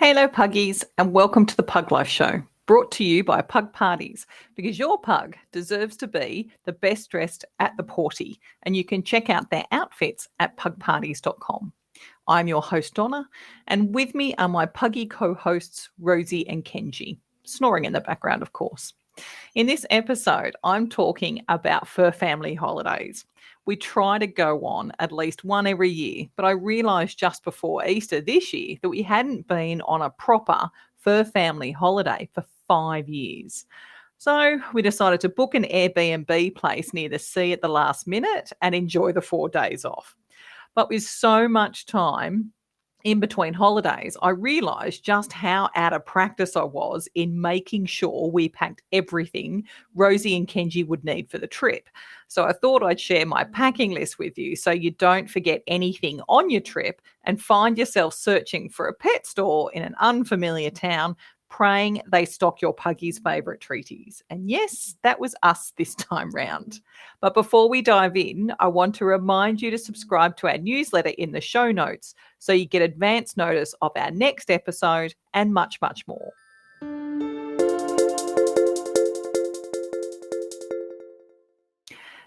Hello, Puggies, and welcome to the Pug Life Show, brought to you by Pug Parties, because your pug deserves to be the best dressed at the porty, and you can check out their outfits at pugparties.com. I'm your host, Donna, and with me are my Puggy co-hosts, Rosie and Kenji, snoring in the background, of course. In this episode, I'm talking about fur family holidays. We try to go on at least one every year, but I realised just before Easter this year that we hadn't been on a proper fur family holiday for 5 years. So we decided to book an Airbnb place near the sea at the last minute and enjoy the 4 days off. But with so much time in between holidays, I realised just how out of practice I was in making sure we packed everything Rosie and Kenji would need for the trip. So I thought I'd share my packing list with you so you don't forget anything on your trip and find yourself searching for a pet store in an unfamiliar town, praying they stock your Puggy's favourite treaties. And yes, that was us this time round. But before we dive in, I want to remind you to subscribe to our newsletter in the show notes so you get advance notice of our next episode and much, much more.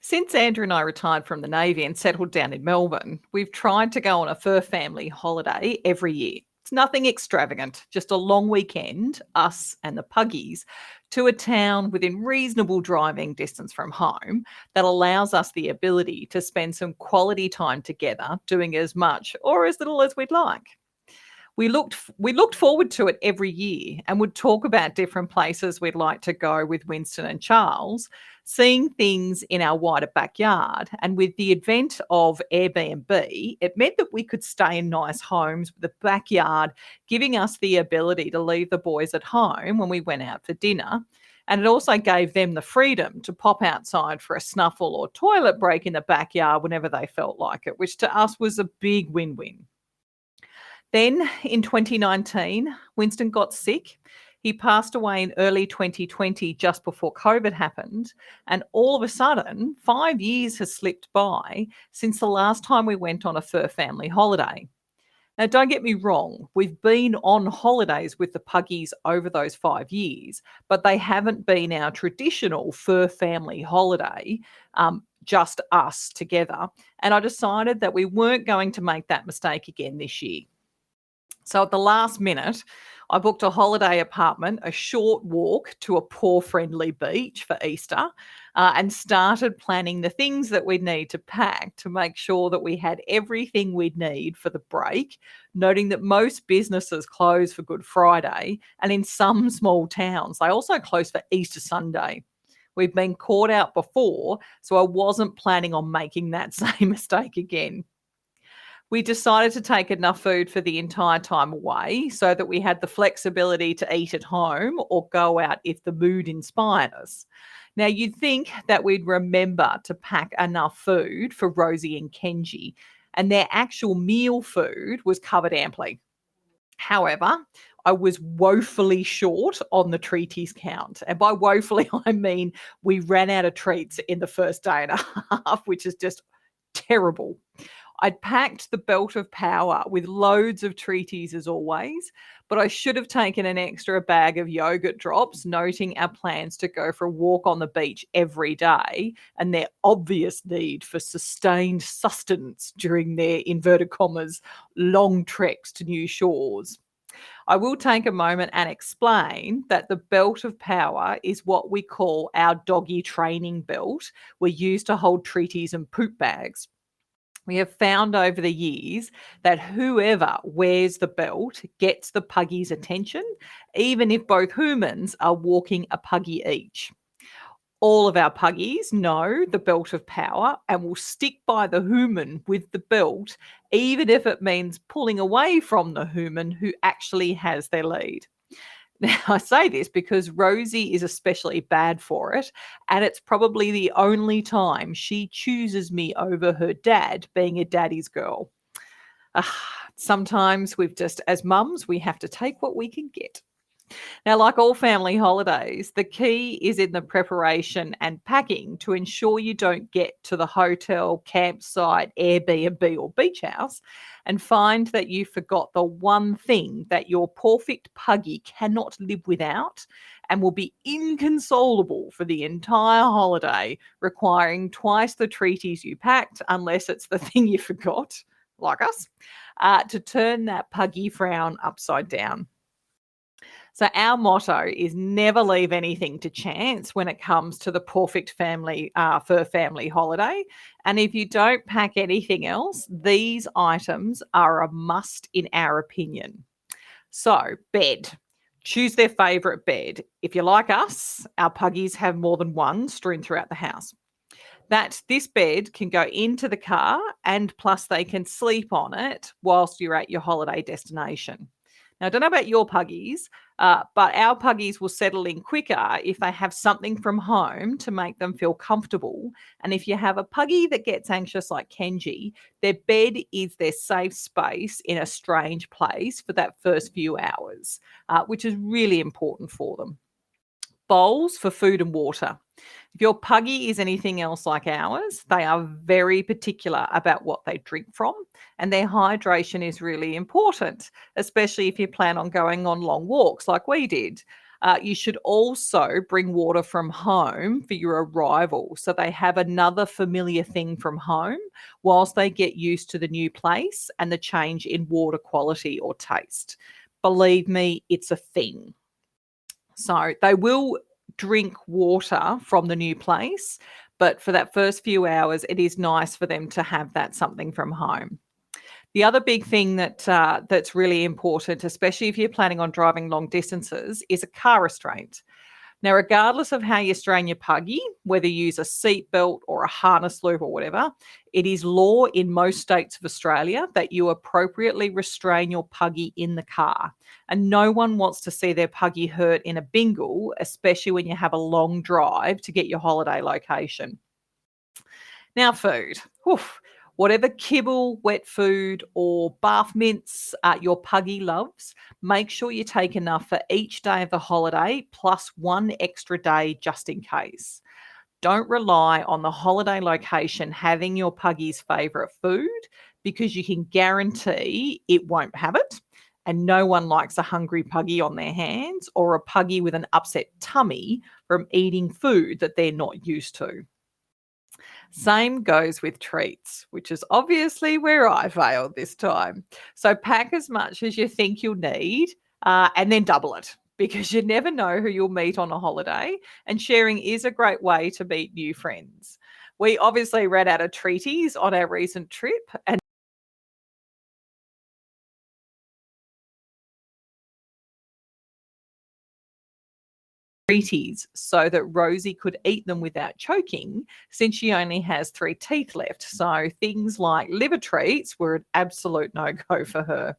Since Andrew and I retired from the Navy and settled down in Melbourne, we've tried to go on a fur family holiday every year. It's nothing extravagant, just a long weekend, us and the Puggies, to a town within reasonable driving distance from home that allows us the ability to spend some quality time together doing as much or as little as we'd like. We looked forward to it every year and would talk about different places we'd like to go with Winston and Charles, seeing things in our wider backyard. And with the advent of Airbnb, it meant that we could stay in nice homes with a backyard, giving us the ability to leave the boys at home when we went out for dinner. And it also gave them the freedom to pop outside for a snuffle or toilet break in the backyard whenever they felt like it, which to us was a big win-win. Then in 2019, Winston got sick. He passed away in early 2020, just before COVID happened. And all of a sudden, 5 years has slipped by since the last time we went on a fur family holiday. Now, don't get me wrong, we've been on holidays with the Puggies over those 5 years, but they haven't been our traditional fur family holiday, just us together. And I decided that we weren't going to make that mistake again this year. So at the last minute, I booked a holiday apartment, a short walk to a poor-friendly beach for Easter, and started planning the things that we'd need to pack to make sure that we had everything we'd need for the break, noting that most businesses close for Good Friday, and in some small towns, they also close for Easter Sunday. We've been caught out before, so I wasn't planning on making that same mistake again. We decided to take enough food for the entire time away so that we had the flexibility to eat at home or go out if the mood inspired us. Now, you'd think that we'd remember to pack enough food for Rosie and Kenji, and their actual meal food was covered amply. However, I was woefully short on the treaties count. And by woefully, I mean we ran out of treats in the first day and a half, which is just terrible. I'd packed the belt of power with loads of treaties as always, but I should have taken an extra bag of yogurt drops, noting our plans to go for a walk on the beach every day and their obvious need for sustained sustenance during their, inverted commas, long treks to new shores. I will take a moment and explain that the belt of power is what we call our doggy training belt. We use to hold treaties and poop bags. We have found over the years that whoever wears the belt gets the Puggy's attention, even if both humans are walking a Puggy each. All of our Puggies know the belt of power and will stick by the human with the belt, even if it means pulling away from the human who actually has their lead. Now, I say this because Rosie is especially bad for it, and it's probably the only time she chooses me over her dad being a daddy's girl. Sometimes as mums, we have to take what we can get. Now, like all family holidays, the key is in the preparation and packing to ensure you don't get to the hotel, campsite, Airbnb, or beach house and find that you forgot the one thing that your perfect puggy cannot live without and will be inconsolable for the entire holiday, requiring twice the treaties you packed, unless it's the thing you forgot, like us, to turn that puggy frown upside down. So our motto is never leave anything to chance when it comes to the perfect family fur family holiday. And if you don't pack anything else, these items are a must in our opinion. So bed. Choose their favourite bed. If you're like us, our puggies have more than one strewn throughout the house. That this bed can go into the car and plus they can sleep on it whilst you're at your holiday destination. Now, I don't know about your puggies, but our puggies will settle in quicker if they have something from home to make them feel comfortable. And if you have a puggy that gets anxious like Kenji, their bed is their safe space in a strange place for that first few hours, which is really important for them. Bowls for food and water. If your puggy is anything else like ours, they are very particular about what they drink from, and their hydration is really important, especially if you plan on going on long walks like we did. You should also bring water from home for your arrival so they have another familiar thing from home whilst they get used to the new place and the change in water quality or taste. Believe me, it's a thing. So they will drink water from the new place, but for that first few hours, it is nice for them to have that something from home. The other big thing that's really important, especially if you're planning on driving long distances, is a car restraint. Now, regardless of how you strain your puggy, whether you use a seat belt or a harness loop or whatever, it is law in most states of Australia that you appropriately restrain your puggy in the car. And no one wants to see their puggy hurt in a bingle, especially when you have a long drive to get your holiday location. Now, food. Oof. Whatever kibble, wet food, or bath mints your puggy loves, make sure you take enough for each day of the holiday plus one extra day just in case. Don't rely on the holiday location having your puggy's favourite food because you can guarantee it won't have it. And no one likes a hungry puggy on their hands or a puggy with an upset tummy from eating food that they're not used to. Same goes with treats, which is obviously where I failed this time. So pack as much as you think you'll need and then double it because you never know who you'll meet on a holiday. And sharing is a great way to meet new friends. We obviously ran out of treaties on our recent trip and treaties so that Rosie could eat them without choking since she only has three teeth left. So things like liver treats were an absolute no go for her.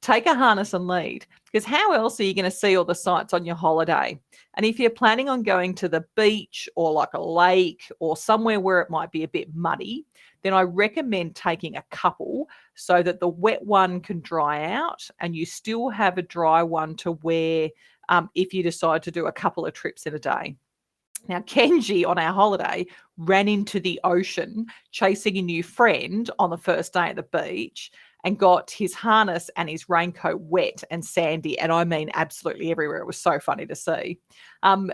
Take a harness and lead because how else are you going to see all the sights on your holiday? And if you're planning on going to the beach or like a lake or somewhere where it might be a bit muddy, then I recommend taking a couple so that the wet one can dry out and you still have a dry one to wear if you decide to do a couple of trips in a day. Now, Kenji on our holiday ran into the ocean chasing a new friend on the first day at the beach and got his harness and his raincoat wet and sandy. And I mean, absolutely everywhere. It was so funny to see,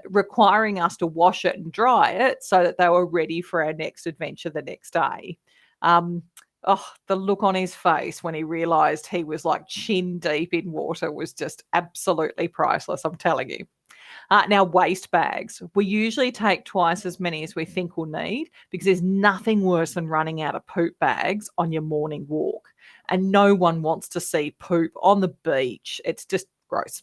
requiring us to wash it and dry it so that they were ready for our next adventure the next day. The look on his face when he realized he was like chin deep in water was just absolutely priceless, I'm telling you. Now, waste bags. We usually take twice as many as we think we'll need because there's nothing worse than running out of poop bags on your morning walk. And no one wants to see poop on the beach. It's just gross.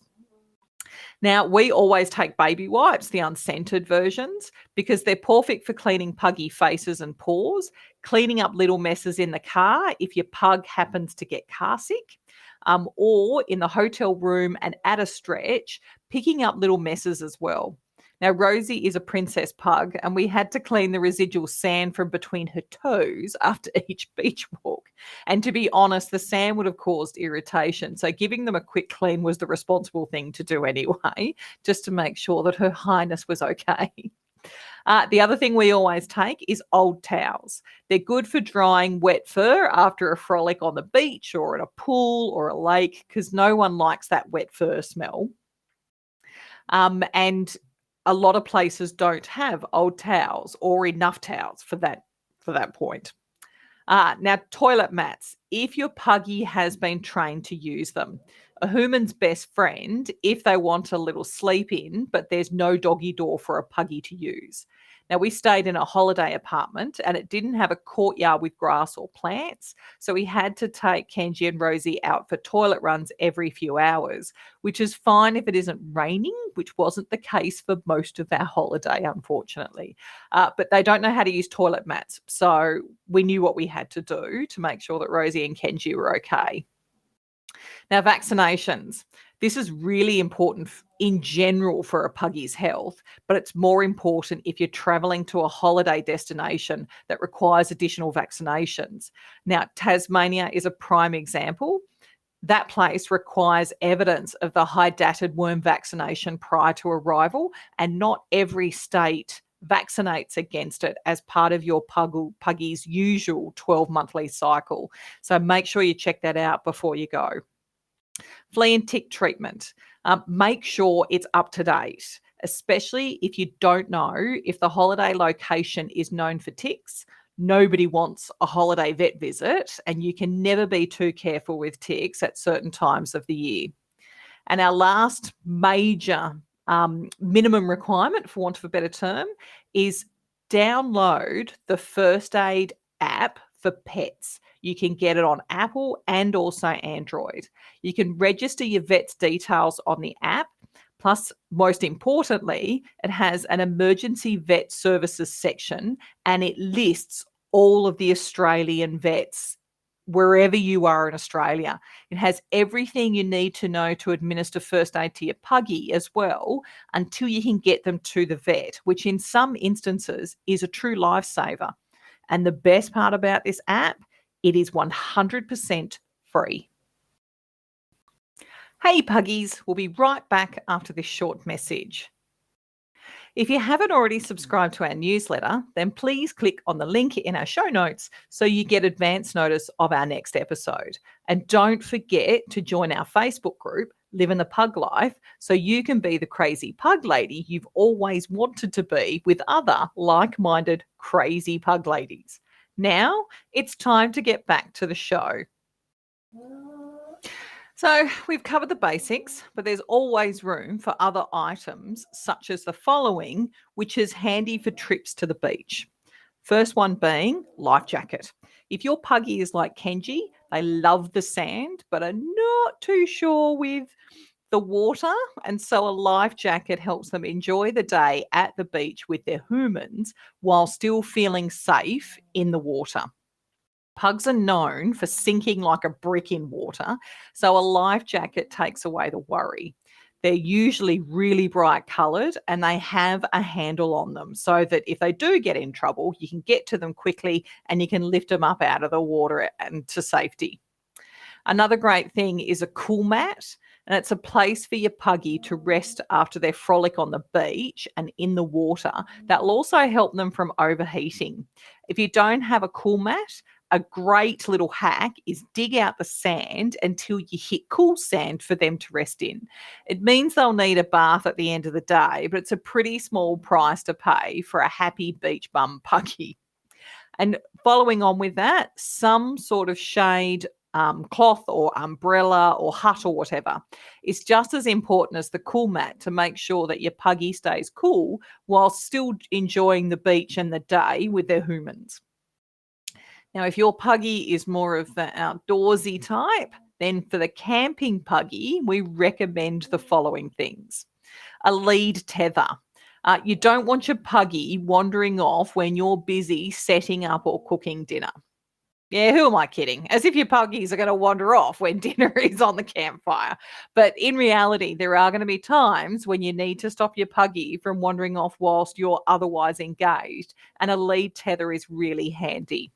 Now, we always take baby wipes, the unscented versions, because they're perfect for cleaning puggy faces and paws, cleaning up little messes in the car if your pug happens to get car sick, or in the hotel room and at a stretch, picking up little messes as well. Now, Rosie is a princess pug, and we had to clean the residual sand from between her toes after each beach walk. And to be honest, the sand would have caused irritation. So giving them a quick clean was the responsible thing to do anyway, just to make sure that Her Highness was okay. The other thing we always take is old towels. They're good for drying wet fur after a frolic on the beach or at a pool or a lake, because no one likes that wet fur smell. And a lot of places don't have old towels or enough towels for that point. Now, toilet mats, if your puggy has been trained to use them. A human's best friend if they want a little sleep in, but there's no doggy door for a puggy to use. Now, we stayed in a holiday apartment and it didn't have a courtyard with grass or plants. So we had to take Kenji and Rosie out for toilet runs every few hours, which is fine if it isn't raining, which wasn't the case for most of our holiday, unfortunately. But they don't know how to use toilet mats. So we knew what we had to do to make sure that Rosie and Kenji were okay. Now, vaccinations. This is really important in general for a puggy's health, but it's more important if you're traveling to a holiday destination that requires additional vaccinations. Now, Tasmania is a prime example. That place requires evidence of the hydatid worm vaccination prior to arrival, and not every state vaccinates against it as part of your puggy's usual 12-monthly cycle. So make sure you check that out before you go. Flea and tick treatment. Make sure it's up to date, especially if you don't know if the holiday location is known for ticks. Nobody wants a holiday vet visit, and you can never be too careful with ticks at certain times of the year. And our last major minimum requirement, for want of a better term, is download the first aid app for pets. You can get it on Apple and also Android. You can register your vet's details on the app. Plus, most importantly, it has an emergency vet services section and it lists all of the Australian vets wherever you are in Australia. It has everything you need to know to administer first aid to your puggy as well, until you can get them to the vet, which in some instances is a true lifesaver. And the best part about this app, it is 100% free. Hey Puggies, we'll be right back after this short message. If you haven't already subscribed to our newsletter, then please click on the link in our show notes so you get advance notice of our next episode. And don't forget to join our Facebook group, Living the Pug Life, so you can be the crazy pug lady you've always wanted to be with other like-minded crazy pug ladies. Now it's time to get back to the show. So we've covered the basics, but there's always room for other items such as the following, which is handy for trips to the beach. First one being life jacket. If your puggy is like Kenji, they love the sand, but are not too sure with the water. And so a life jacket helps them enjoy the day at the beach with their humans while still feeling safe in the water. Pugs are known for sinking like a brick in water, so a life jacket takes away the worry. They're usually really bright coloured and they have a handle on them so that if they do get in trouble, you can get to them quickly and you can lift them up out of the water and to safety. Another great thing is a cool mat, and it's a place for your puggy to rest after their frolic on the beach and in the water. That will also help them from overheating. If you don't have a cool mat, a great little hack is dig out the sand until you hit cool sand for them to rest in. It means they'll need a bath at the end of the day, but it's a pretty small price to pay for a happy beach bum puggy. And following on with that, some sort of shade cloth or umbrella or hut or whatever is just as important as the cool mat to make sure that your puggy stays cool while still enjoying the beach and the day with their humans. Now, if your puggy is more of the outdoorsy type, then for the camping puggy, we recommend the following things. A lead tether. You don't want your puggy wandering off when you're busy setting up or cooking dinner. Yeah, who am I kidding? As if your puggies are going to wander off when dinner is on the campfire. But in reality, there are going to be times when you need to stop your puggy from wandering off whilst you're otherwise engaged, and a lead tether is really handy.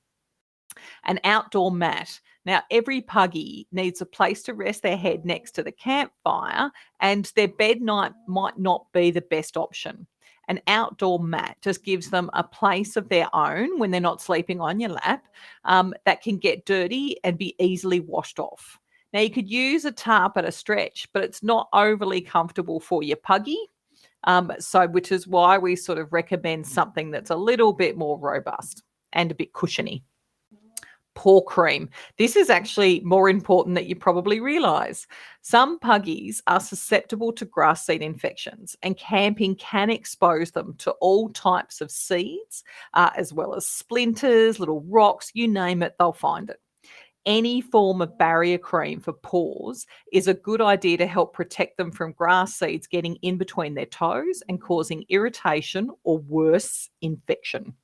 An outdoor mat. Now, every puggy needs a place to rest their head next to the campfire, and their bed night might not be the best option. An outdoor mat just gives them a place of their own when they're not sleeping on your lap, that can get dirty and be easily washed off. Now, you could use a tarp at a stretch, but it's not overly comfortable for your puggy. Which is why we sort of recommend something that's a little bit more robust and a bit cushiony. Paw cream. This is actually more important than you probably realize. Some puggies are susceptible to grass seed infections, and camping can expose them to all types of seeds, as well as splinters, little rocks, you name it, they'll find it. Any form of barrier cream for paws is a good idea to help protect them from grass seeds getting in between their toes and causing irritation or worse, infection.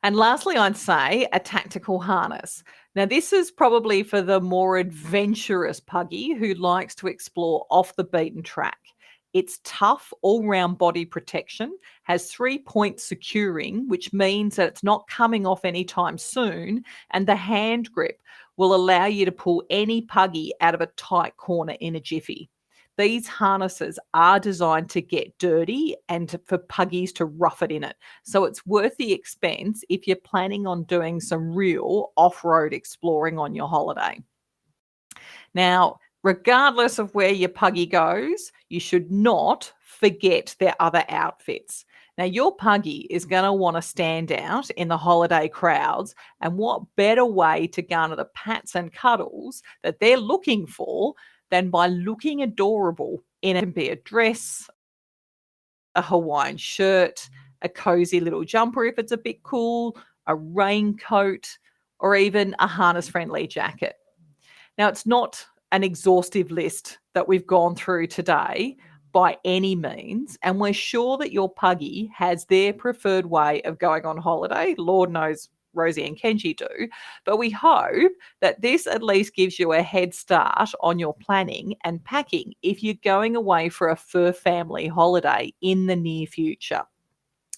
And lastly, I'd say a tactical harness. Now, this is probably for the more adventurous puggy who likes to explore off the beaten track. It's tough all round body protection, has 3 point securing, which means that it's not coming off anytime soon, and the hand grip will allow you to pull any puggy out of a tight corner in a jiffy. These harnesses are designed to get dirty and for puggies to rough it in it. So it's worth the expense if you're planning on doing some real off road exploring on your holiday. Now, regardless of where your puggy goes, you should not forget their other outfits. Now, your puggy is going to want to stand out in the holiday crowds, and what better way to garner the pats and cuddles that they're looking for than by looking adorable in it? Can be a dress, a Hawaiian shirt, a cozy little jumper if it's a bit cool, a raincoat, or even a harness friendly jacket. Now, it's not an exhaustive list that we've gone through today by any means, and we're sure that your puggy has their preferred way of going on holiday. Lord knows Rosie and Kenji do, but we hope that this at least gives you a head start on your planning and packing if you're going away for a fur family holiday in the near future.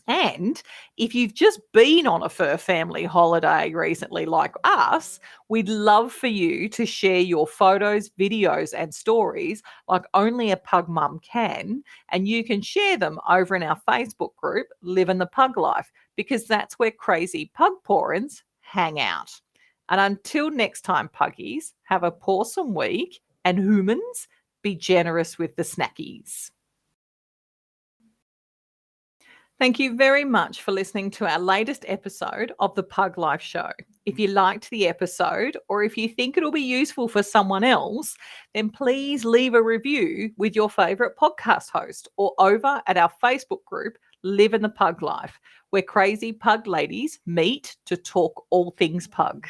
And if you've just been on a fur family holiday recently, like us, we'd love for you to share your photos, videos, and stories like only a pug mum can. And you can share them over in our Facebook group, Living the Pug Life, because that's where crazy pug parents hang out. And until next time, puggies, have a pawsome week, and humans, be generous with the snackies. Thank you very much for listening to our latest episode of the Pug Life Show. If you liked the episode, or if you think it'll be useful for someone else, then please leave a review with your favourite podcast host or over at our Facebook group, Live in the Pug Life, where crazy pug ladies meet to talk all things pug.